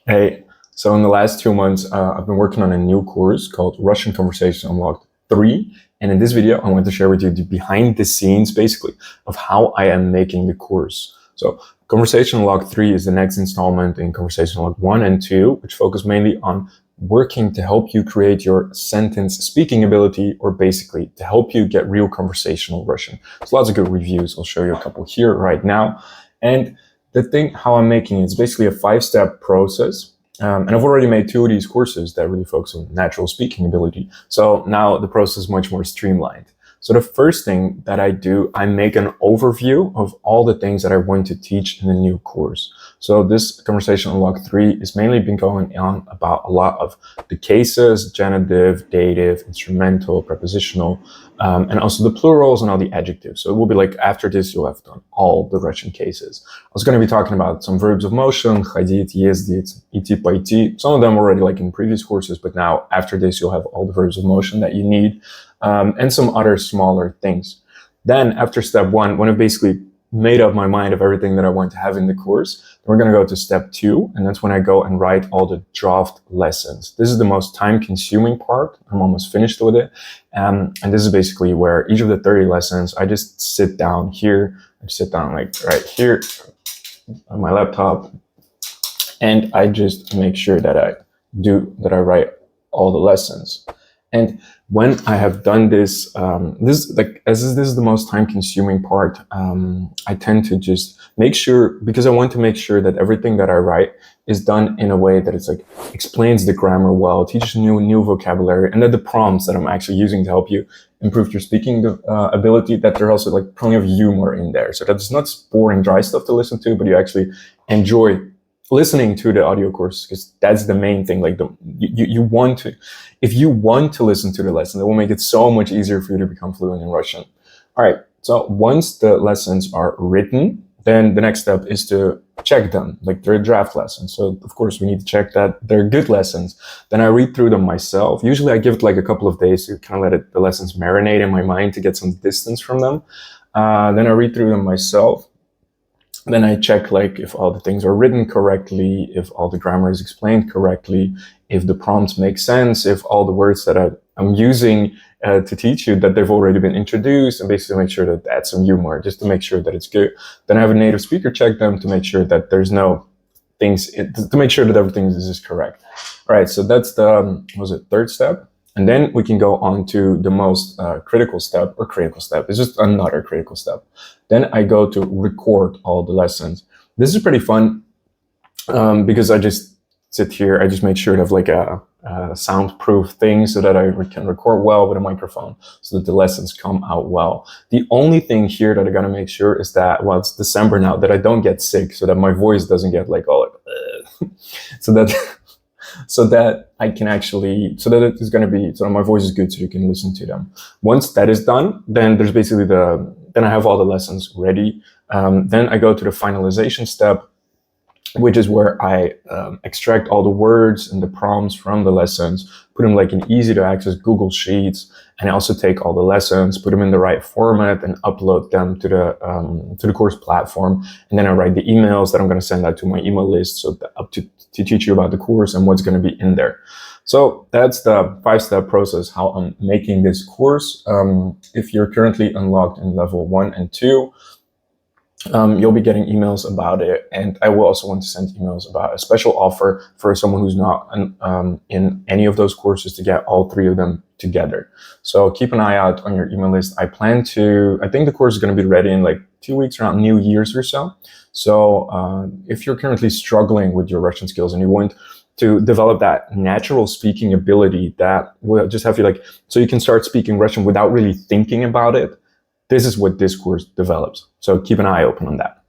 Hey, so in the last 2 months, I've been working on a new course called Russian Conversation Unlocked 3. And in this video, I want to share with you the behind the scenes, basically, of how I am making the course. So Conversation Unlocked 3 is the next installment in Conversation Unlocked 1 and 2, which focus mainly on working to help you create your sentence speaking ability, or basically to help you get real conversational Russian. There's lots of good reviews. I'll show you a couple here right now. And the thing, how I'm making it's basically a 5-step process. And I've already made 2 of these courses that really focus on natural speaking ability. So now the process is much more streamlined. So the first thing that I do, I make an overview of all the things that I want to teach in the new course. So this Conversation Unlock 3 has mainly been going on about a lot of the cases, genitive, dative, instrumental, prepositional, and also the plurals and all the adjectives. So it will be like, after this, you'll have done all the Russian cases. I was going to be talking about some verbs of motion, ходить, ездить, идти, пойти. Some of them already like in previous courses, but now after this, you'll have all the verbs of motion that you need, and some other smaller things. Then after step 1, when I've basically made up my mind of everything that I want to have in the course, then we're going to go to step 2, and that's when I go and write all the draft lessons. This is the most time-consuming part. I'm almost finished with it, and this is basically where each of the 30 lessons, I just sit down here, I sit down like right here on my laptop, and I just make sure that I write all the lessons. And when I have done this, this is the most time-consuming part. I tend to just make sure, because I want to make sure that everything that I write is done in a way that it's like explains the grammar well, teaches new vocabulary, and that the prompts that I'm actually using to help you improve your speaking ability, that there are also like plenty of humor in there, so that it's not boring, dry stuff to listen to, but you actually enjoy listening to the audio course, because that's the main thing. Like you want to, if you want to listen to the lesson, it will make it so much easier for you to become fluent in Russian. All right. So once the lessons are written, then the next step is to check them, like they're draft lessons. So of course we need to check that they're good lessons. Then I read through them myself. Usually I give it like a couple of days to kind of let the lessons marinate in my mind to get some distance from them. Then I read through them myself. Then I check like if all the things are written correctly, if all the grammar is explained correctly, if the prompts make sense, if all the words that I'm using to teach you, that they've already been introduced, and basically make sure that that's some humor, just to make sure that it's good. Then I have a native speaker check them to make sure that there's no things, to make sure that everything is just correct. All right, so that's the, third step? And then we can go on to the most critical step, or critical step. It's just another critical step. Then I go to record all the lessons. This is pretty fun because I just sit here. I just make sure to have like a soundproof thing so that I can record well with a microphone, so that the lessons come out well. The only thing here that I gotta make sure is that, well, it's December now, that I don't get sick, so that my voice doesn't get like all like, so that I can actually, so that it is going to be, so my voice is good, so you can listen to them. Once that is done, then there's basically then I have all the lessons ready. Then I go to the finalization step, which is where I extract all the words and the prompts from the lessons, put them like in easy to access Google Sheets, and I also take all the lessons, put them in the right format, and upload them to the course platform. And then I write the emails that I'm going to send out to my email list, so up to teach you about the course and what's going to be in there. So that's the 5-step process, how I'm making this course. If you're currently unlocked in level 1 and 2, you'll be getting emails about it, and I will also want to send emails about a special offer for someone who's not in any of those courses, to get all 3 of them together. So keep an eye out on your email list. I think the course is going to be ready in like 2 weeks, around New Year's or so. So if you're currently struggling with your Russian skills and you want to develop that natural speaking ability that will just have you like, so you can start speaking Russian without really thinking about it, this is what this course develops. So keep an eye open on that.